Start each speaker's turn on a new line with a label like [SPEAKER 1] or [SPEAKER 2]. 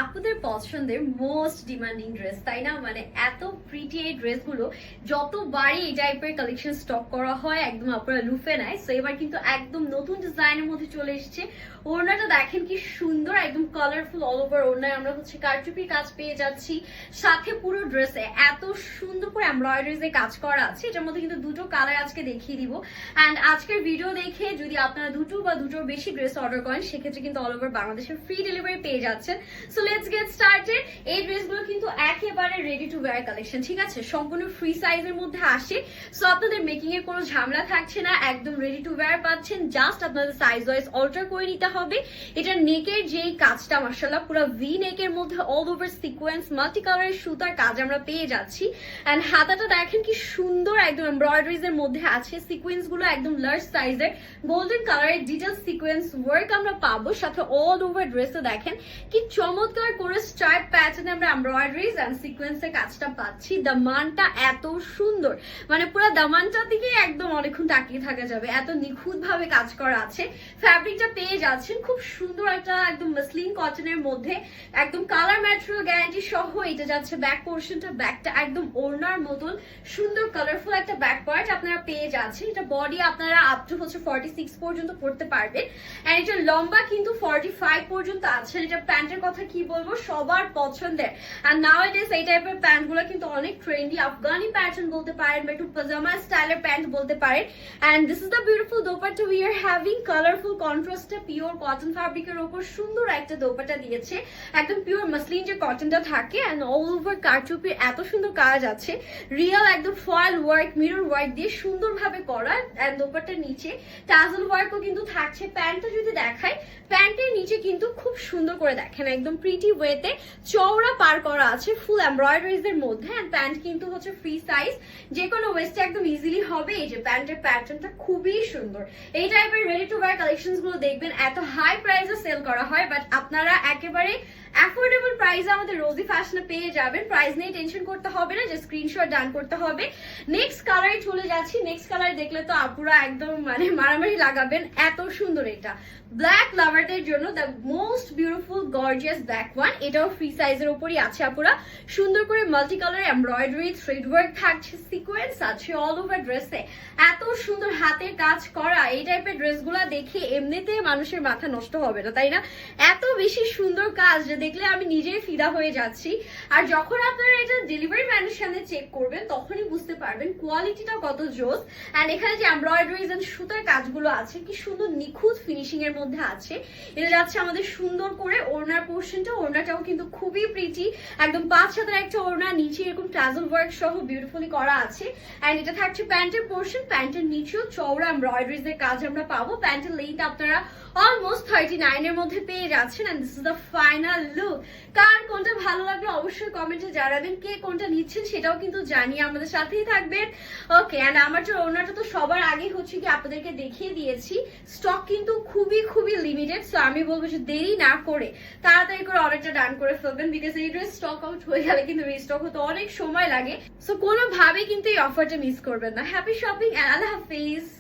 [SPEAKER 1] আপুদের পছন্দের most demanding dress, তাই না? মানে এত প্রিটি এই ড্রেসগুলো যতবারই এই টাইপের কালেকশন স্টক করা হয় একদম আপনারা লুফে নেয়। সো এবার কিন্তু একদম নতুন ডিজাইনের মধ্যে চলে এসেছে। ওড়নাটা দেখেন কি সুন্দর, একদম কালারফুল অল ওভার ওড়নায় আমরা হচ্ছে কারচুপির কাজ পেয়ে যাচ্ছি। সাথে পুরো ড্রেসে এত সুন্দর করে এমব্রয়ডারিজ এর কাজ করা আছে। এটার মধ্যে কিন্তু দুটো কালার আজকে দেখিয়ে দিব। অ্যান্ড আজকের ভিডিও দেখে যদি আপনারা দুটো বা দুটোর বেশি ড্রেস অর্ডার করেন সেক্ষেত্রে কিন্তু অল ওভার বাংলাদেশের ফ্রি ডেলিভারি পেয়ে যাচ্ছেন। So let's get started. এই ড্রেসগুলো কিন্তু একেবারে রেডি টু ওয়্যার কালেকশন, ঠিক আছে? সম্পূর্ণ ফ্রি সাইজের মধ্যে আসে। সো আপনাদের মেকিং এর কোনো ঝামেলা থাকছে না, একদম রেডি টু ওয়্যার পাচ্ছেন। জাস্ট আপনাদের সাইজ ওয়াইজ অল্টার করে নিতে হবে। এটার নেকের যেই কাজটা মাশাআল্লাহ পুরো ভি নেকের মধ্যে অল ওভার সিকোয়েন্স মাল্টি কালারের সুতার কাজ আমরা পেয়ে যাচ্ছি। এন্ড হাতাটা দেখেন কি সুন্দর, একদম এমব্রয়ডারিজ এর মধ্যে আছে। সিকোয়েন্স গুলো একদম লার্জ সাইজের গোল্ডেন কালারের ডিটেল সিকোয়েন্স ওয়ার্ক আমরা পাবো। সাথে অল ওভার ড্রেসে দেখেন কি চমৎকার করে স্ট্রাইপ প্যাটার্নে আমরা এমব্রয়ডারিজ এন্ড সিকোয়েন্সের কাজটা পাচ্ছি। দামানটা এত সুন্দর, মানে পুরো দামানটার দিকে একদম অনেকক্ষণ তাকিয়ে থাকা যাবে, এত নিখুঁত ভাবে কাজ করা আছে। ফ্যাব্রিকটা পেয়ে যাচ্ছেন খুব সুন্দর একটা একদম মসলিন কটনের মধ্যে, একদম কালার ম্যাটেরিয়াল গ্যারান্টি সহ। এটা যাচ্ছে ব্যাক পোর্শনটা, ব্যাকটা একদম ওড়নার মতন সুন্দর কালারফুল একটা ব্যাক পার্ট আপনারা পেয়ে যাচ্ছেন। এটা বডি আপনারা আপ টু হচ্ছে 46 পর্যন্ত পড়তে পারবেন। এন্ড এটা লম্বা কিন্তু 45 পর্যন্ত আছে। এটা প্যান্টের কথা কি বলবো, সবার পছন্দের। আর নাওয়াডেজ এই টাইপের প্যান্ট গুলো কিন্তু অনেক ট্রেন্ডি, আফগানি প্যাটার্ন বলতে পারেন বা একটু পাজামা স্টাইলের প্যান্ট বলতে পারেন। And this is the beautiful dupatta we are having. Colourful কন্ট্রাস্টে পিওর কটন ফ্যাব্রিকের উপর সুন্দর একটা দোপাট্টা দিয়েছে, একদম পিওর মাসলিন যে কটনটা থাকে। এন্ড অল ওভার কারচুপির এত সুন্দর কাজ আছে, রিয়েল একদম ফয়েল ওয়ার্ক মিরর ওয়ার্ক দিয়ে সুন্দরভাবে করা। এন্ড দোপাট্টার নিচে টাজল ওয়ার্কও কিন্তু থাকছে। প্যান্টটা যদি দেখাই, প্যান্টের নিচে কিন্তু খুব সুন্দর করে দেখেন একদম প্রিটি ওয়েতে চওড়া পার করা আছে ফুল এমব্রয়ডারিজ এর মধ্যে। এন্ড প্যান্ট কিন্তু হচ্ছে ফ্রি সাইজ, যে কোনো ওয়েস্টে একদম ইজিলি হবে। এই যে প্যান্টের প্যাটার্নটা খুবই সুন্দর। এই টাইপের রেডি টু ওয়্যার কালেকশনস গুলো দেখবেন এত হাই প্রাইসে সেল করা হয়, বাট আপনারা একেবারে অ্যাফোর্ডেবল প্রাইসে আমাদের রোজি ফ্যাশনে পেয়ে যাবেন। প্রাইস নিয়ে টেনশন করতে হবে না, যে স্ক্রিনশট ডান করতে হবে। নেক্সট কালারে চলে যাচ্ছি। নেক্সট কালার দেখলে তো আপুরা একদম মানে মারামারি লাগাবেন, এত সুন্দর। এটা ব্ল্যাক লাভারদের জন্য the most beautiful gorgeous black one. এটাও ফ্রি সাইজের উপরই আছে আপুরা। সুন্দর করে multi colour embroidery thread work থাকছে, সিকোয়েন্স আছে অল ওভার ড্রেসে। এত সুন্দর হাতের কাজ করা এই টাইপের ড্রেসগুলা দেখে এমনিতে মানুষের মাথা নষ্ট হবে না, তাই না? এত বেশি সুন্দর কাজ যে দেখলে আমি নিজেই ফিদা হয়ে যাচ্ছি। আর যখন আপনারা এটা ডেলিভারি ম্যানের সামনে চেক করবেন তখনই বুঝতে পারবেন কোয়ালিটিটা কত জোস। এন্ড এখানে যে এমব্রয়ডারিজ এন্ড সুতার কাজগুলো আছে কি সুন্দর নিখুঁত ফিনিশিং এর মধ্যে আছে। এটা যাচ্ছে আমাদের সুন্দর করে ওড়নার পোর্শনটা, ওড়নাটাও কিন্তু খুবই প্রিটি, একদম 5 হাতের একটা ওড়না, নিচে এরকম টাজল ওয়ার্ক সহ বিউটিফুলি করা আছে। এন্ড এটা থাকছে প্যান্টের পোর্শন, প্যান্টের নিচেও চওড়া এমব্রয়ডারিজ এর কাজ আমরা পাবো। প্যান্টের লেন্থ আপনারা অলমোস্ট 39 এর মধ্যে পেয়ে যাচ্ছেন। And this is the final look. কার কোনটা ভালো লাগলো অবশ্যই কমেন্টে জানাবেন, কে কোনটা নিচ্ছেন সেটাও কিন্তু জানিয়ে আমাদের সাথেই থাকবেন। ওকে, এন্ড আমার যে ওড়নাটা তো সবার আগে হচ্ছে কি আপনাদেরকে দেখিয়ে দিয়েছি, স্টক কিন্তু খুবই খুবই লিমিটেড। সো আমি বলবো যে দেরি না করে তাড়াতাড়ি করে অর্ডারটা ডান করে ফেলবেন, বিকজ এই ড্রেস স্টক আউট হয়ে গেলে কিন্তু রিস্টক হতে অনেক সময় লাগে। সো কোনোভাবেই কিন্তু এই অফারটা মিস করবেন না। হ্যাপি শপিং এন্ড আল্লাহ হাফিজ।